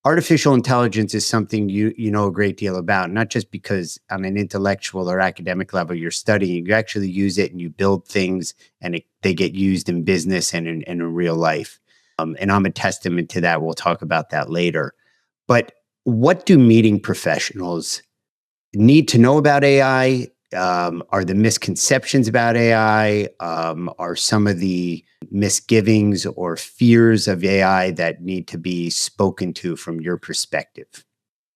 artificial intelligence is something you know a great deal about, not just because on an intellectual or academic level you're studying. You actually use it and you build things, and they get used in business and in real life. And I'm a testament to that. We'll talk about that later. But what do meeting professionals need to know about AI? Are the misconceptions about AI? Are some of the misgivings or fears of AI that need to be spoken to from your perspective?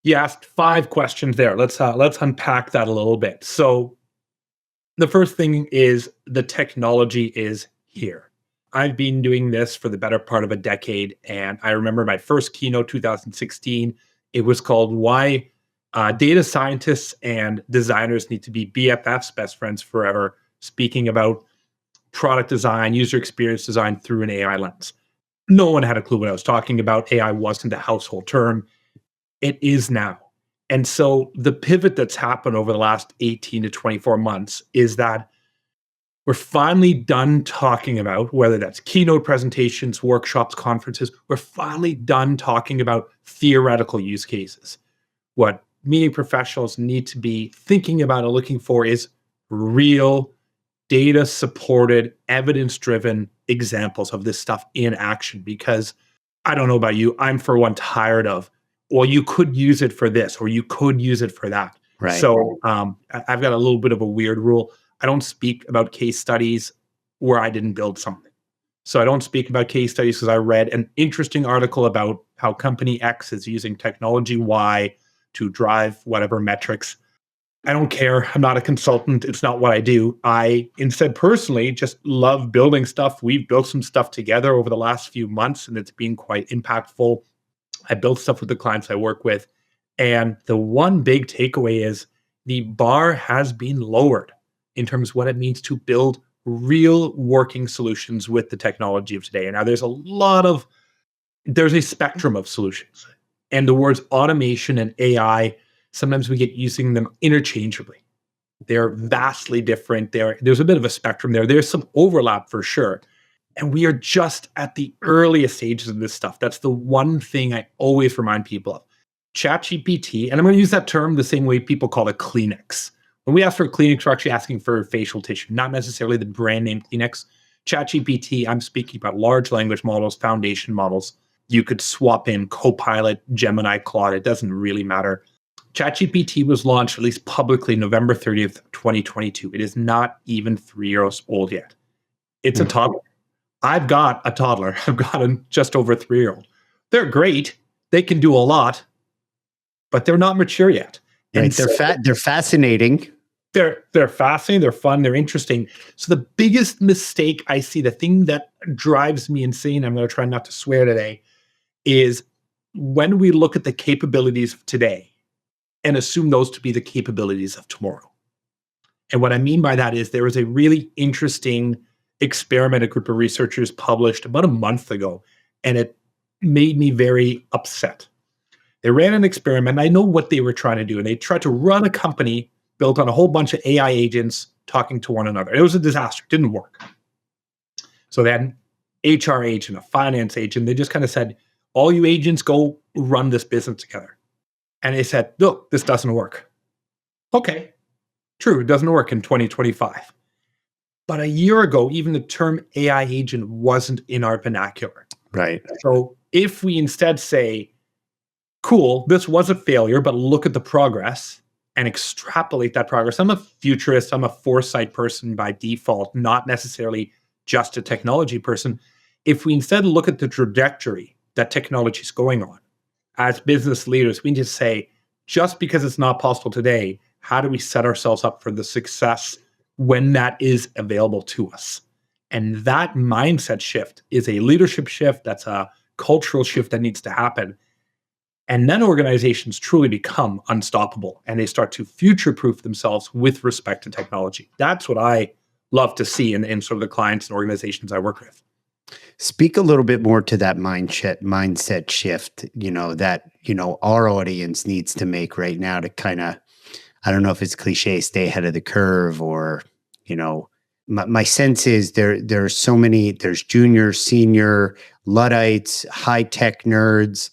You asked 5 questions there. Let's unpack that a little bit. So the first thing is the technology is here. I've been doing this for the better part of a decade, and I remember my first keynote, 2016. It was called "Why Data Scientists and Designers Need to Be BFFs, Best Friends Forever," speaking about product design, user experience design through an AI lens. No one had a clue what I was talking about. AI wasn't a household term. It is now. And so the pivot that's happened over the last 18 to 24 months is that we're finally done talking about, whether that's keynote presentations, workshops, conferences, we're finally done talking about theoretical use cases. What meeting professionals need to be thinking about and looking for is real data-supported, evidence-driven examples of this stuff in action. Because I don't know about you, I'm for one tired of, well, you could use it for this, or you could use it for that. Right. So I've got a little bit of a weird rule. I don't speak about case studies where I didn't build something. So I don't speak about case studies because I read an interesting article about how company X is using technology Y to drive whatever metrics. I don't care. I'm not a consultant. It's not what I do. I instead personally just love building stuff. We've built some stuff together over the last few months, and it's been quite impactful. I build stuff with the clients I work with. And the one big takeaway is the bar has been lowered in terms of what it means to build real working solutions with the technology of today. And now there's a spectrum of solutions. And the words automation and AI, sometimes we get using them interchangeably. They're vastly different. There's a bit of a spectrum there. There's some overlap for sure. And we are just at the earliest stages of this stuff. That's the one thing I always remind people of. ChatGPT, and I'm going to use that term the same way people call it Kleenex. When we ask for Kleenex, we're actually asking for facial tissue, not necessarily the brand name Kleenex. ChatGPT, I'm speaking about large language models, foundation models. You could swap in Copilot, Gemini, Claude. It doesn't really matter. ChatGPT was launched, at least publicly, November 30th, 2022. It is not even 3 years old yet. It's a toddler. I've got a toddler. I've got a just over 3-year-old. They're great. They can do a lot, but they're not mature yet. Right. And they're fascinating. They're fascinating. They're fun. They're interesting. So the biggest mistake I see, the thing that drives me insane, I'm going to try not to swear today, is when we look at the capabilities of today and assume those to be the capabilities of tomorrow. And what I mean by that is there was a really interesting experiment a group of researchers published about a month ago, and it made me very upset. They ran an experiment. I know what they were trying to do, and they tried to run a company built on a whole bunch of AI agents talking to one another. It was a disaster. It didn't work. So they had an HR agent, a finance agent. They just kind of said, all you agents go run this business together. And they said, look, this doesn't work. Okay, true, it doesn't work in 2025. But a year ago, even the term AI agent wasn't in our vernacular. Right. So if we instead say, cool, this was a failure, but look at the progress and extrapolate that progress. I'm a futurist. I'm a foresight person by default, not necessarily just a technology person. If we instead look at the trajectory that technology is going on, as business leaders, we need to say, just because it's not possible today, how do we set ourselves up for the success when that is available to us? And that mindset shift is a leadership shift. That's a cultural shift that needs to happen. And then organizations truly become unstoppable and they start to future-proof themselves with respect to technology. That's what I love to see in sort of the clients and organizations I work with. Speak a little bit more to that mindset shift, that, our audience needs to make right now to kind of, I don't know if it's cliche, stay ahead of the curve, or, my sense is there's so many, there's junior, senior, Luddites, high-tech nerds,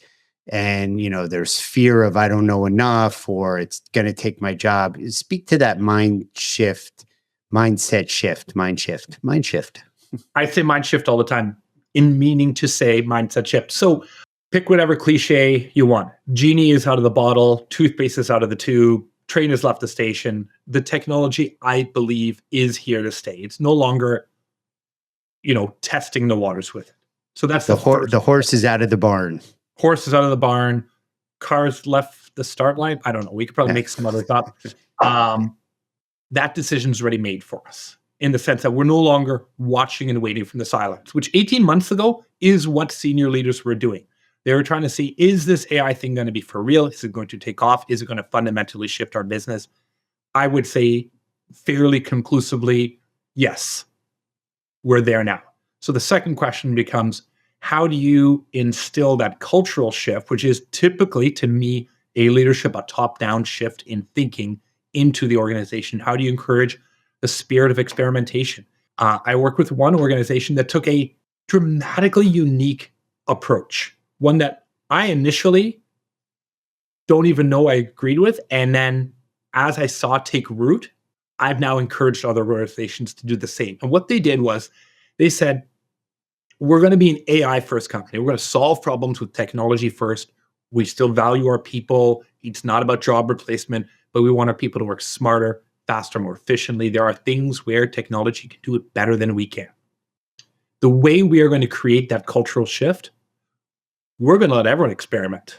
and there's fear of I don't know enough, or it's going to take my job. Speak to that mind shift. I say mind shift all the time in meaning to say mindset shift. So pick whatever cliche you want. Genie is out of the bottle, toothpaste is out of the tube, train has left the station. The technology, I believe, is here to stay. It's no longer, testing the waters with it. So that's The horse is out of the barn. Horse is out of the barn. Cars left the start line. I don't know. We could probably make some others up. That decision's already made for us in the sense that we're no longer watching and waiting from the sidelines, which 18 months ago is what senior leaders were doing. They were trying to see, is this AI thing going to be for real? Is it going to take off? Is it going to fundamentally shift our business? I would say fairly conclusively, yes, we're there now. So the second question becomes, how do you instill that cultural shift, which is typically, to me, a leadership, a top-down shift in thinking into the organization? How do you encourage the spirit of experimentation? I work with one organization that took a dramatically unique approach, one that I initially don't even know I agreed with. And then as I saw it take root, I've now encouraged other organizations to do the same. And what they did was they said, we're going to be an AI first company. We're going to solve problems with technology first. We still value our people. It's not about job replacement, but we want our people to work smarter, faster, more efficiently. There are things where technology can do it better than we can. The way we are going to create that cultural shift, we're going to let everyone experiment.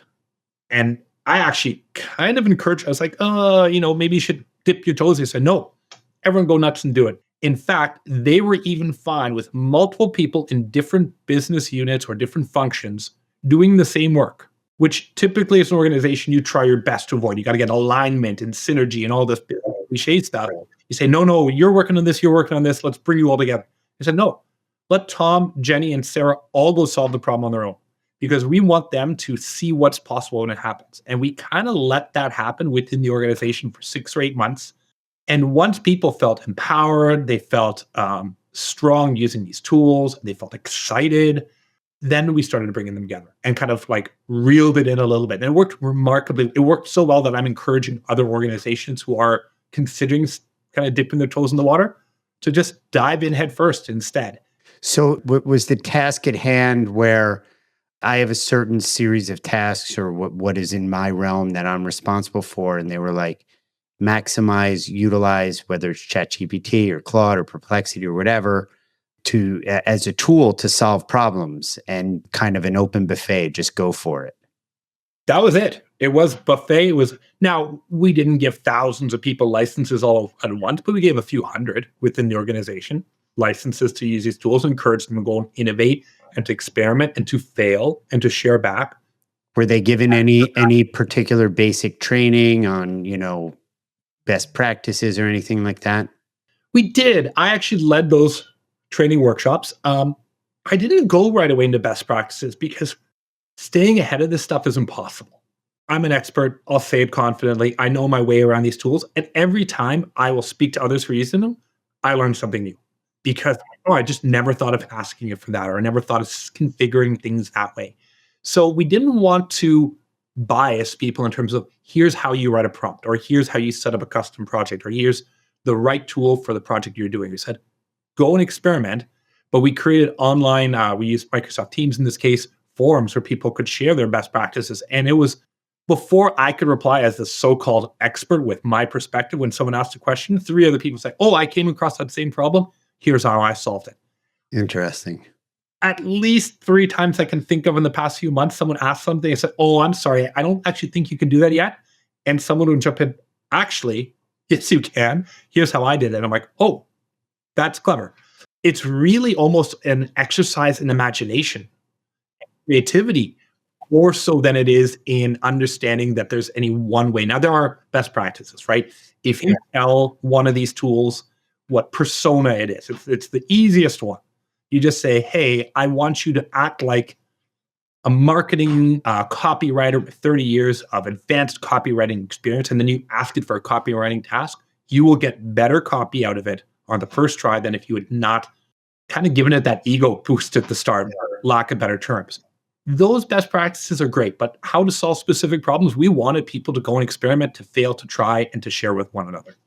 And I actually kind of encouraged, I was like, maybe you should dip your toes. They said, no, everyone go nuts and do it. In fact, they were even fine with multiple people in different business units or different functions doing the same work, which typically as an organization, you try your best to avoid. You got to get alignment and synergy and all this cliche stuff. You say, no, you're working on this, let's bring you all together. I said, no, let Tom, Jenny, and Sarah all go solve the problem on their own, because we want them to see what's possible when it happens. And we kind of let that happen within the organization for 6 or 8 months. And once people felt empowered, they felt strong using these tools, they felt excited, then we started bringing them together and kind of like reeled it in a little bit. And it worked remarkably. It worked so well that I'm encouraging other organizations who are considering kind of dipping their toes in the water to just dive in head first instead. So what was the task at hand where I have a certain series of tasks or what is in my realm that I'm responsible for? And they were like, maximize, utilize, whether it's ChatGPT or Claude or Perplexity or whatever, as a tool to solve problems, and kind of an open buffet, just go for it. That was it. It was buffet. Now we didn't give thousands of people licenses all at once, but we gave a few hundred within the organization licenses to use these tools, encourage them to go and innovate and to experiment and to fail and to share back. Were they given any particular basic training on, best practices or anything like that? We did. I actually led those training workshops. I didn't go right away into best practices because staying ahead of this stuff is impossible. I'm an expert. I'll say it confidently. I know my way around these tools. And every time I will speak to others who are using them, I learn something new because I just never thought of asking it for that, or I never thought of configuring things that way. So we didn't want to bias people in terms of here's how you write a prompt, or here's how you set up a custom project, or here's the right tool for the project you're doing. We said, go and experiment. But we created online, we used Microsoft Teams in this case, forums where people could share their best practices. And it was before I could reply as the so-called expert with my perspective. When someone asked a question, 3 other people say, oh, I came across that same problem. Here's how I solved it. Interesting. At least 3 times I can think of in the past few months, someone asked something and said, oh, I'm sorry, I don't actually think you can do that yet. And someone would jump in, actually, yes, you can. Here's how I did it. And I'm like, oh, that's clever. It's really almost an exercise in imagination, creativity, more so than it is in understanding that there's any one way. Now, there are best practices, right? If you tell one of these tools what persona it is, it's the easiest one. You just say, hey, I want you to act like a marketing copywriter with 30 years of advanced copywriting experience, and then you ask it for a copywriting task. You will get better copy out of it on the first try than if you had not kind of given it that ego boost at the start, for lack of better terms. Those best practices are great, but how to solve specific problems, we wanted people to go and experiment, to fail, to try, and to share with one another.